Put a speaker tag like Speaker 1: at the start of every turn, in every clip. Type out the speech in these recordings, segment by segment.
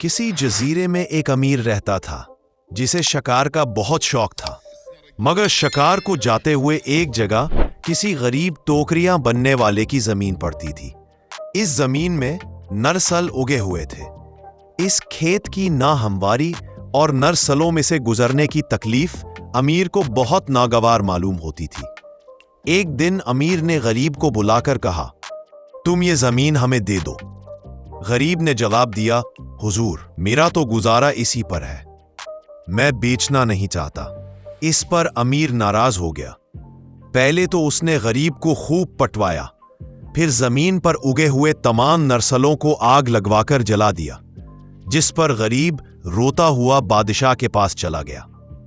Speaker 1: किसी जजीरे में एक अमीर रहता था जिसे शिकार का बहुत शौक था, मगर शिकार को जाते हुए एक जगह किसी गरीब टोकरियां बनने वाले की जमीन पड़ती थी। इस जमीन में नरसल उगे हुए थे। इस खेत की नाहमवारी और नरसलों में से गुजरने की तकलीफ अमीर को बहुत नागवार मालूम होती थी। एक दिन अमीर ने गरीब को बुलाकर कहा, तुम ये जमीन हमें दे दो। गरीब ने जवाब दिया, हुजूर, मेरा तो गुजारा इसी पर है, मैं बेचना नहीं चाहता। इस पर अमीर नाराज हो गया। पहले तो उसने गरीब को खूब पटवाया, फिर जमीन पर उगे हुए तमाम नरसलों को आग लगवाकर जला दिया, जिस पर गरीब रोता हुआ बादशाह के पास चला गया।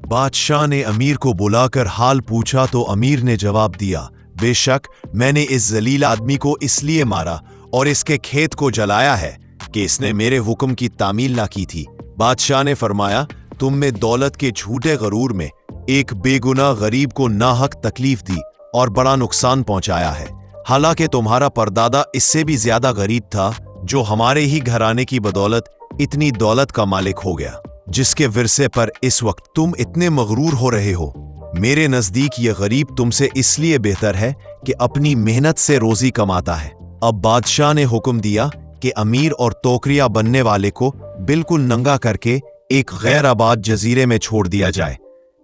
Speaker 1: बादशाह ने अमीर को बुलाकर हाल पूछा तो अमीर ने जवाब दिया, बेशक मैंने इस जलील आदमी को इसलिए मारा और इसके खेत को जलाया है कि इसने मेरे हुक्म की तामील ना की थी। बादशाह ने फरमाया, तुमने दौलत के झूठे गरूर में एक बेगुनाह गरीब को नाहक तकलीफ दी और बड़ा नुकसान पहुंचाया है। हालांकि तुम्हारा परदादा इससे भी ज्यादा गरीब था, जो हमारे ही घराने की बदौलत इतनी दौलत का मालिक हो गया, जिसके विरसे पर इस वक्त तुम इतने मगरूर हो रहे हो। मेरे नजदीक ये गरीब तुमसे इसलिए बेहतर है कि अपनी मेहनत से रोजी कमाता है। अब बादशाह ने हुक्म दिया कि अमीर और टोकरियां बनने वाले को बिल्कुल नंगा करके एक गैर आबाद जजीरे में छोड़ दिया जाए।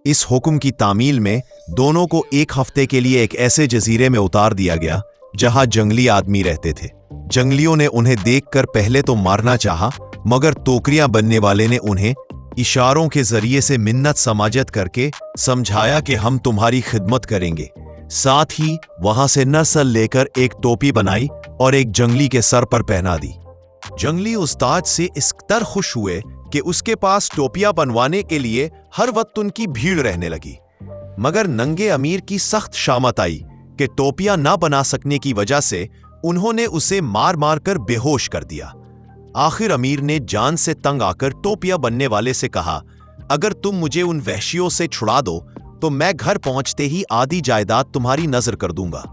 Speaker 1: इस हुक्म की तामील में दोनों को एक हफ्ते के लिए एक ऐसे जजीरे में उतार दिया गया जहां जंगली आदमी रहते थे। जंगलियों ने उन्हें देखकर पहले तो मारना चाहा, मगर टोकरियां बनने वाले ने उन्हें इशारों के जरिए से मिन्नत समाजत करके समझाया कि हम तुम्हारी खिदमत करेंगे। साथ ही वहां से नसल लेकर एक टोपी बनाई और एक जंगली के सर पर पहना दी। जंगली उस्ताद से इस कदर खुश हुए कि उसके पास टोपियां बनवाने के लिए हर वक्त उनकी भीड़ रहने लगी। मगर नंगे अमीर की सख्त शामत आई कि टोपियां ना बना सकने की वजह से उन्होंने उसे मार मार कर बेहोश कर दिया। आखिर अमीर ने जान से तंग आकर टोपियां बनने वाले से कहा, अगर तुम मुझे उन वहशियों से छुड़ा दो तो मैं घर पहुंचते ही आधी जायदाद तुम्हारी नजर कर दूंगा।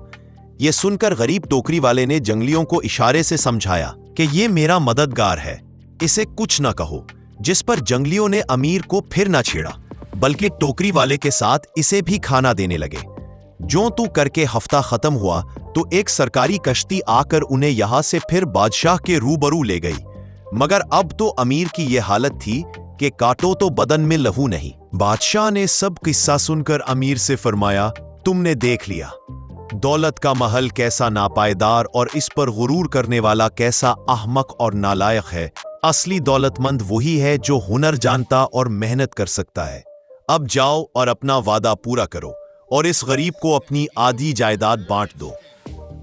Speaker 1: यह सुनकर गरीब टोकरी वाले ने जंगलियों को इशारे से समझाया कि यह मेरा मददगार है, इसे कुछ ना कहो, जिस पर जंगलियों ने अमीर को फिर ना छेड़ा, बल्कि टोकरी वाले के साथ इसे भी खाना देने लगे। ज्यों तू करके हफ्ता खत्म हुआ तो एक सरकारी कश्ती आकर उन्हें यहां से फिर बादशाह के रूबरू ले गई। मगर अब तो अमीर की यह हालत थी कि काटो तो बदन में लहू नहीं। बादशाह ने सब किस्सा सुनकर अमीर से फरमाया, तुमने देख लिया दौलत का महल कैसा नापायदार और इस पर गुरूर करने वाला कैसा अहमक और नालायक है। असली दौलतमंद वही है जो हुनर जानता और मेहनत कर सकता है। अब जाओ और अपना वादा पूरा करो और इस गरीब को अपनी आधी जायदाद बांट दो।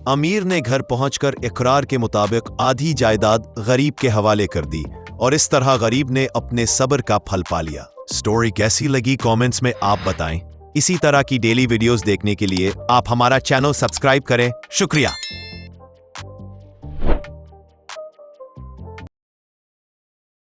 Speaker 1: अमीर ने घर पहुंचकर इकरार के मुताबिक आधी जायदाद गरीब के हवाले कर दी और इस तरह गरीब ने अपने सब्र का फल पा लिया। स्टोरी कैसी लगी कमेंट्स में आप बताएं। इसी तरह की डेली वीडियोस देखने के लिए आप हमारा चैनल सब्सक्राइब करें। शुक्रिया।